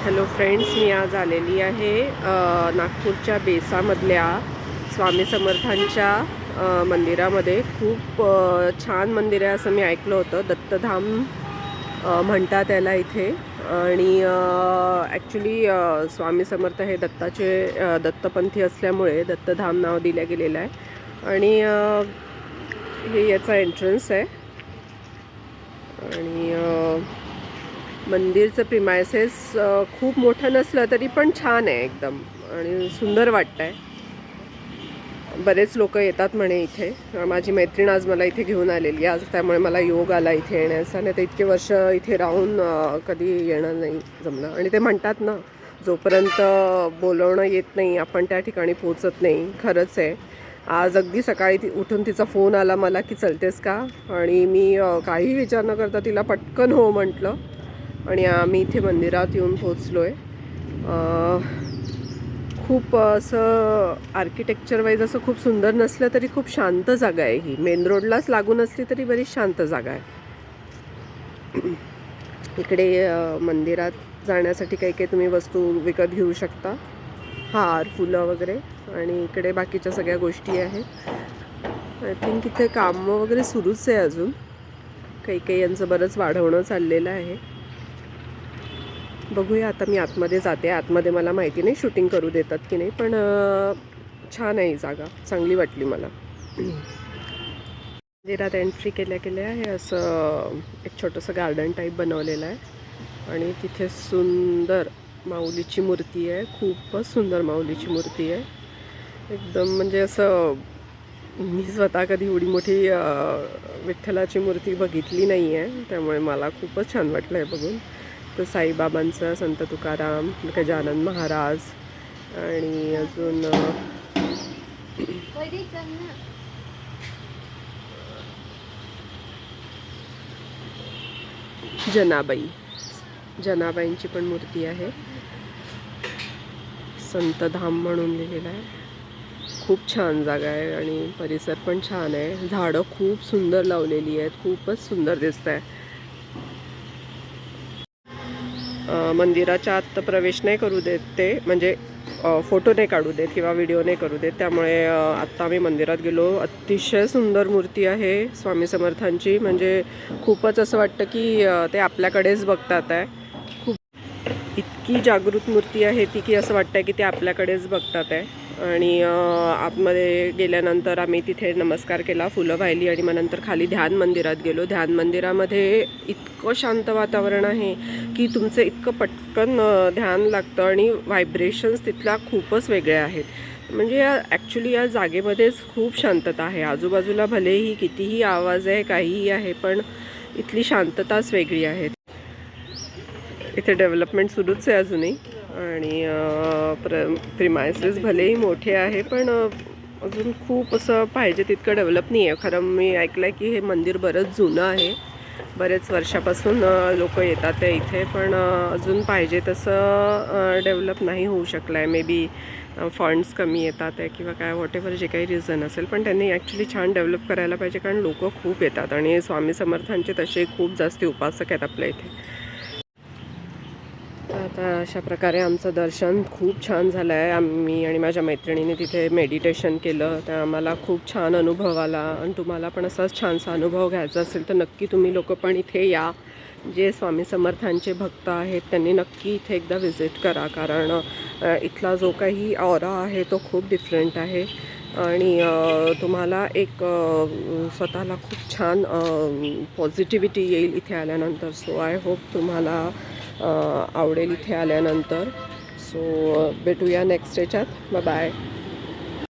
Hello friends, मी आज आलेली आहे नागपूरच्या बेसामधल्या स्वामी समर्थांच्या मंदिरामध्ये. खूप छान मंदिर आहे असं मी ऐकलं होतं. दत्तधाम म्हणतात त्याला इथे. आणि ॲक्च्युली स्वामी समर्थ हे दत्ताचे दत्तपंथी असल्यामुळे दत्तधाम नाव दिलं गेलेलं आहे. आणि हे याचा एंट्रन्स आहे. आणि मंदिरचं प्रिमायसेस खूप मोठं नसलं तरी पण छान आहे एकदम आणि सुंदर वाटतं आहे. बरेच लोक येतात म्हणे इथे. माझी मैत्रीण आज मला इथे घेऊन आलेली आज, त्यामुळे मला योग आला इथे येण्याचा. नाही तर इतके वर्ष इथे राहून कधी येणं नाही जमलं. आणि ते म्हणतात ना, जोपर्यंत बोलवणं येत नाही आपण त्या ठिकाणी पोचत नाही. खरंच आहे. आज अगदी सकाळी उठून तिचा फोन आला मला की चलतेस का, आणि मी काही विचार न करता तिला पटकन हो म्हटलं. आणि आम्ही इथे मंदिरात येऊन पोचलो आहे. खूप असं आर्किटेक्चर वाईज असं खूप सुंदर नसलं तरी खूप शांत जागा आहे ही. मेन रोडलाच लागून असली तरी बरीच शांत जागा आहे. इकडे मंदिरात जाण्यासाठी काही काही तुम्ही वस्तू विकत घेऊ शकता, हार, फुलं वगैरे. आणि इकडे बाकीच्या सगळ्या गोष्टी आहेत. आय थिंक इथे कामं वगैरे सुरूच आहे अजून. काही यांचं बरंच वाढवणं चाललेलं आहे. बघूया आता. मी आतमध्ये जाते. आतमध्ये मला माहिती नाही शूटिंग करू देतात की नाही, पण छान आहे ही जागा, चांगली वाटली मला. मंदिरात एंट्री केल्या हे असं एक छोटंसं गार्डन टाईप बनवलेलं आहे. आणि तिथे सुंदर माऊलीची मूर्ती आहे. खूपच सुंदर माऊलीची मूर्ती आहे एकदम. म्हणजे असं मी स्वतः कधी एवढी मोठी विठ्ठलाची मूर्ती बघितली नाही आहे, त्यामुळे मला खूपच छान वाटलं आहे बघून. तर साईबाबांचं, संत तुकाराम, गजानन महाराज आणि अजून जनाबाईंची पण मूर्ती आहे. संतधाम म्हणून लिहिलेलं आहे. खूप छान जागा आहे आणि परिसर पण छान आहे. झाडं खूप सुंदर लावलेली आहेत. खूपच सुंदर दिसत आहे. मंदिराच्या आत प्रवेश नाही करू देत ते, म्हणजे फोटो नाही काढू देत किंवा व्हिडिओ नाही करू देत. त्यामुळे आत्ता आम्ही मंदिरात गेलो. अतिशय सुंदर मूर्ती आहे स्वामी समर्थांची. म्हणजे खूपच असं वाटतं की ते आपल्याकडेच बघतात आहे. खूप इतकी जागृत मूर्ती आहे ती की असं वाटतं की ते आपल्याकडेच बघतात आहे. आणि आतमध्ये गेल्यानंतर आम्ही तिथे नमस्कार केला, फुलं वाहिली आणि मग नंतर खाली ध्यान मंदिरात गेलो. ध्यान मंदिरामध्ये इतकं शांत वातावरण आहे की तुमचं इतकं पटकन ध्यान लागतं आणि व्हायब्रेशन्स तिथल्या खूपच वेगळ्या आहेत. म्हणजे ॲक्च्युली या जागेमध्येच खूप शांतता आहे. आजूबाजूला भलेही कितीही आवाज आहे, काहीही आहे, पण इथली शांतताच वेगळी आहे. इथे डेव्हलपमेंट सुरूच आहे अजूनही. आणि प्रिमायसेस भलेही मोठे आहे, पण अजून खूप असं पाहिजे तितकं डेव्हलप नाही आहे. खरं मी ऐकलं आहे की हे मंदिर बरंच जुनं आहे. बरेच वर्षापासून लोक येतात ते इथे, पण अजून पाहिजे तसं डेव्हलप नाही होऊ शकलं आहे. मे बी फंड्स कमी येतात आहे किंवा काय, व्हॉटेवर जे काही रिझन असेल, पण त्यांनी ॲक्च्युली छान डेव्हलप करायला पाहिजे. कारण लोक खूप येतात आणि स्वामी समर्थांचे तसे खूप जास्ती उपासक आहेत आपल्या इथे. आता अशा प्रकारे आमचं दर्शन खूप छान झालं आहे. आम्ही आणि माझ्या मैत्रिणीने तिथे मेडिटेशन केलं, तर आम्हाला खूप छान अनुभव आला. आणि तुम्हाला पण असाच छानसा अनुभव घ्यायचा असेल तर नक्की तुम्ही लोक पण इथे या. जे स्वामी समर्थांचे भक्त आहेत त्यांनी नक्की इथे एकदा व्हिजिट करा. कारण इथला जो काही ऑरा आहे तो खूप डिफरंट आहे. आणि तुम्हाला एक स्वतःला खूप छान पॉझिटिव्हिटी येईल इथे आल्यानंतर. सो आय होप तुम्हाला आवडेल इथे आल्यानंतर. सो भेटूया नेक्स्ट याच्यात. बाय.